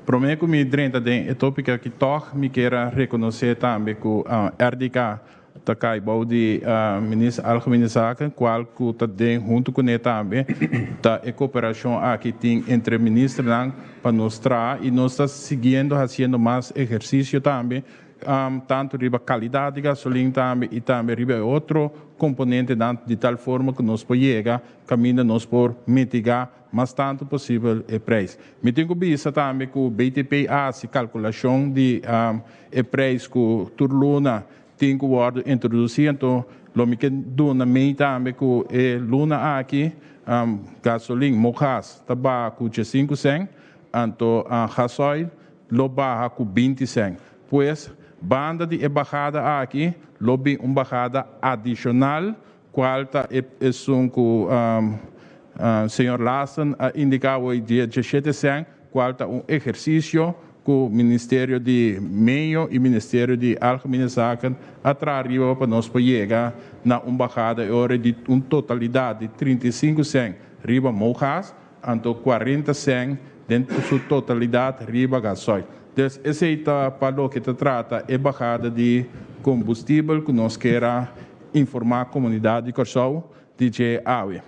Prometo me drenta den etópica que toch me queira reconhecer também que RDK tá cai de ministro algemene zaken qual que tá den junto com ele também tá a cooperação aqui tem entre ministros para mostrar e nós está seguindo fazendo mais exercício também tanto riba qualidade de gasolina também e também riba outro componente de tal forma que nós podemos chegar caminho nós por mitigar mas tanto possível o preço. Me tenho visto também que o BTP faz calculação de o preço que o Turluna tem que ser introduzido, então lo me do na mei também que o Luna aqui gasolina, mojas, tabaco de 5 cents, então gasoil lo barra com 20 cents. Pois banda de bajada aqui, lo bi bajada adicional, qual tá é senhor Lassen indicava hoje dia 17 cents, qual é exercício que o Ministério de Meio e Ministério de Algemene Zaken atraiu para nós chegar na bajada de uma totalidade de 35 cents riba mojas, então 40 cents dentro da sua totalidade riba gasoil. Então, esse é para o que trata é bajada de combustível que nós queremos informar a comunidade de Corsol, DJ Aue.